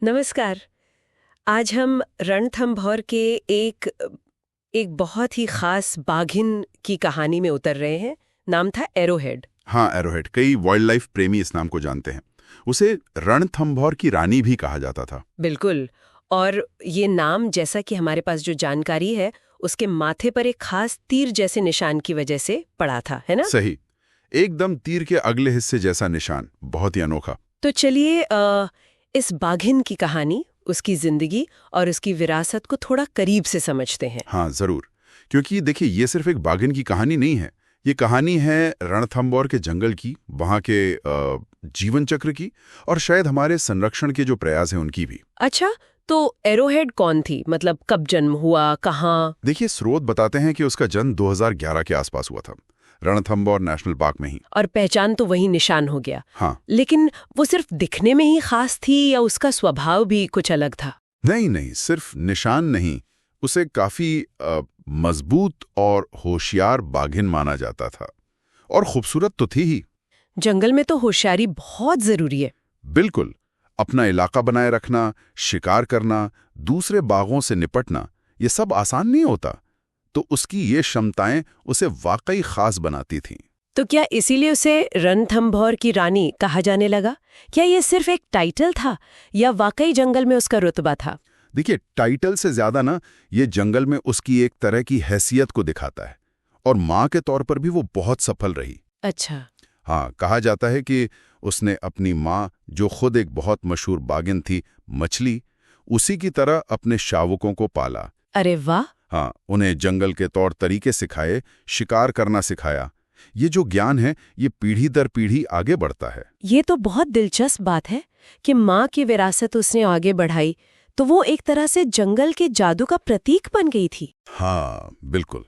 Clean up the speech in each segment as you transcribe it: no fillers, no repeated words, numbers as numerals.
नमस्कार। आज हम रणथंभौर के एक एक बहुत ही खास बाघिन की कहानी में उतर रहे हैं। नाम था एरोहेड। हाँ, एरोहेड। कई वाइल्ड लाइफ प्रेमी इस नाम को जानते हैं। उसे रणथंभौर की रानी भी कहा जाता था। बिल्कुल। और ये नाम, जैसा कि हमारे पास जो जानकारी है, उसके माथे पर एक खास तीर जैसे निशान की वजह से पड़ा था, है ना? सही, एकदम तीर के अगले हिस्से जैसा निशान, बहुत ही अनोखा। तो चलिए इस बाघिन की कहानी, उसकी जिंदगी और उसकी विरासत को थोड़ा करीब से समझते हैं। हाँ, जरूर। क्योंकि देखिए, ये सिर्फ एक बाघिन की कहानी नहीं है। ये कहानी है रणथंभौर के जंगल की, वहाँ के जीवन चक्र की, और शायद हमारे संरक्षण के जो प्रयास हैं उनकी भी। अच्छा, तो एरोहेड कौन थी? मतलब कब जन्म हुआ, कहाँ? देखिए, स्रोत बताते हैं कि उसका जन्म 2011 के आसपास हुआ था, रणथंभौर नेशनल पार्क में ही। और पहचान तो वही निशान हो गया। हाँ। लेकिन वो सिर्फ दिखने में ही खास थी या उसका स्वभाव भी कुछ अलग था? नहीं नहीं, सिर्फ निशान नहीं, उसे काफी मजबूत और होशियार बाघिन माना जाता था। और खूबसूरत तो थी ही। जंगल में तो होशियारी बहुत जरूरी है। बिल्कुल। अपना इलाका बनाए रखना, शिकार करना, दूसरे बाघों से निपटना, ये सब आसान नहीं होता। तो उसकी ये क्षमताएं उसे वाकई खास बनाती थीं। तो क्या इसीलिए उसे रणथंभौर की रानी कहा जाने लगा? क्या ये सिर्फ एक टाइटल था या वाकई जंगल में उसका रुतबा था? देखिए, टाइटल से ज्यादा ना, ये जंगल में उसकी एक तरह की हैसियत को दिखाता है। और माँ के तौर पर भी वो बहुत सफल रही। अच्छा। हाँ, कहा जाता है कि उसने अपनी माँ, जो खुद एक बहुत मशहूर बाघिन थी, मछली, उसी की तरह अपने शावकों को पाला। अरे वाह! हाँ, उन्हें जंगल के तौर तरीके सिखाए, शिकार करना सिखाया। ये जो ज्ञान है, ये पीढ़ी दर पीढ़ी आगे बढ़ता है। ये तो बहुत दिलचस्प बात है कि माँ की विरासत उसने आगे बढ़ाई, तो वो एक तरह से जंगल के जादू का प्रतीक बन गई थी। हाँ, बिल्कुल।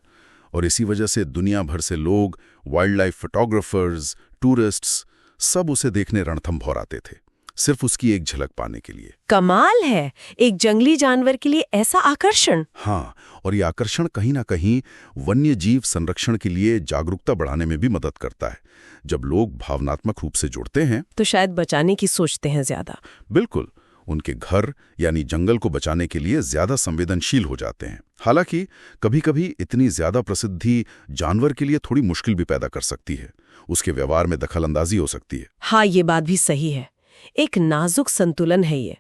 और इसी वजह से दुनिया भर से लोग, वाइल्ड लाइफ फोटोग्राफर्स, टूरिस्ट्स, सब उसे देखने रणथंभौर आते थे, सिर्फ उसकी एक झलक पाने के लिए। कमाल है, एक जंगली जानवर के लिए ऐसा आकर्षण। हाँ, और ये आकर्षण कहीं ना कहीं वन्य जीव संरक्षण के लिए जागरूकता बढ़ाने में भी मदद करता है। जब लोग भावनात्मक रूप से जुड़ते हैं तो शायद बचाने की सोचते हैं ज्यादा। बिल्कुल, उनके घर यानी जंगल को बचाने के लिए ज्यादा संवेदनशील हो जाते हैं। हालांकि कभी-कभी इतनी ज्यादा प्रसिद्धि जानवर के लिए थोड़ी मुश्किल भी पैदा कर सकती है। उसके व्यवहार में दखलंदाजी हो सकती है। हाँ, ये बात भी सही है। एक नाजुक संतुलन है ये।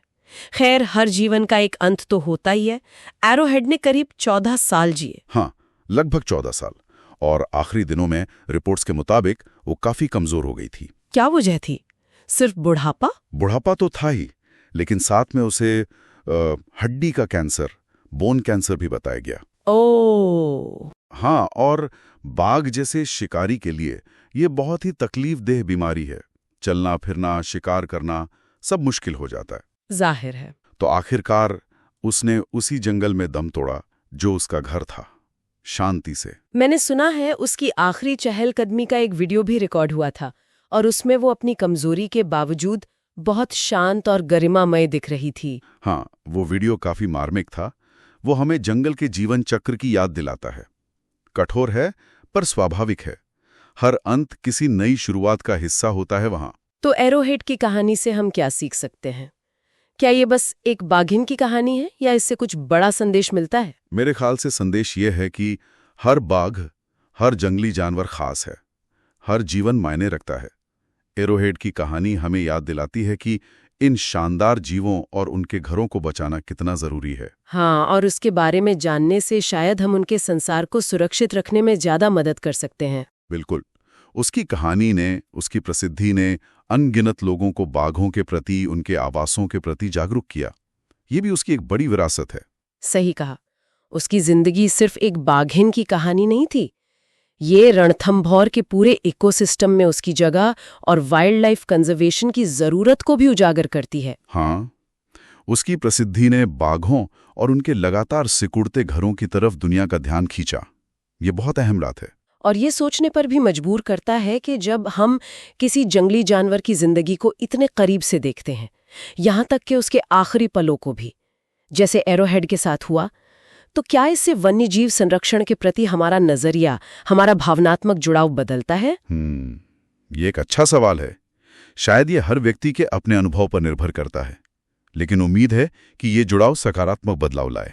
खैर, हर जीवन का एक अंत तो होता ही है। एरोहेड ने करीब 14 साल जिए। हाँ, लगभग 14 साल। और आखिरी दिनों में रिपोर्ट्स के मुताबिक वो काफी कमजोर हो गई थी। क्या वजह थी? सिर्फ बुढ़ापा? बुढ़ापा तो था ही, लेकिन साथ में उसे हड्डी का कैंसर, बोन कैंसर भी बताया गया। ओह! हाँ, और बाघ जैसे शिकारी के लिए ये बहुत ही तकलीफदेह बीमारी है। चलना फिरना, शिकार करना, सब मुश्किल हो जाता है। जाहिर है। तो आखिरकार उसने उसी जंगल में दम तोड़ा जो उसका घर था, शांति से। मैंने सुना है उसकी आखिरी चहलकदमी का एक वीडियो भी रिकॉर्ड हुआ था, और उसमें वो अपनी कमजोरी के बावजूद बहुत शांत और गरिमामय दिख रही थी। हाँ, वो वीडियो काफी मार्मिक था। वो हमें जंगल के जीवन चक्र की याद दिलाता है। कठोर है पर स्वाभाविक है। हर अंत किसी नई शुरुआत का हिस्सा होता है वहां। तो एरोहेड की कहानी से हम क्या सीख सकते हैं? क्या ये बस एक बाघिन की कहानी है या इससे कुछ बड़ा संदेश मिलता है? मेरे ख्याल से संदेश ये है कि हर बाघ, हर जंगली जानवर खास है। हर जीवन मायने रखता है। एरोहेड की कहानी हमें याद दिलाती है कि इन शानदार जीवों और उनके घरों को बचाना कितना जरूरी है। हाँ, और उसके बारे में जानने से शायद हम उनके संसार को सुरक्षित रखने में ज्यादा मदद कर सकते हैं। बिल्कुल। उसकी कहानी ने, उसकी प्रसिद्धि ने अनगिनत लोगों को बाघों के प्रति, उनके आवासों के प्रति जागरूक किया। ये भी उसकी एक बड़ी विरासत है। सही कहा। उसकी जिंदगी सिर्फ एक बाघिन की कहानी नहीं थी। ये रणथंभौर के पूरे इकोसिस्टम में उसकी जगह और वाइल्ड लाइफ कंजर्वेशन की जरूरत को भी उजागर करती है। हाँ, उसकी प्रसिद्धि ने बाघों और उनके लगातार सिकुड़ते घरों की तरफ दुनिया का ध्यान खींचा। ये बहुत अहम बात है। और ये सोचने पर भी मजबूर करता है कि जब हम किसी जंगली जानवर की जिंदगी को इतने करीब से देखते हैं, यहाँ तक कि उसके आखिरी पलों को भी, जैसे एरोहेड के साथ हुआ, तो क्या इससे वन्यजीव संरक्षण के प्रति हमारा नजरिया, हमारा भावनात्मक जुड़ाव बदलता है? ये एक अच्छा सवाल है। शायद ये हर व्यक्ति के अपने अनुभव पर निर्भर करता है। लेकिन उम्मीद है कि ये जुड़ाव सकारात्मक बदलाव लाए।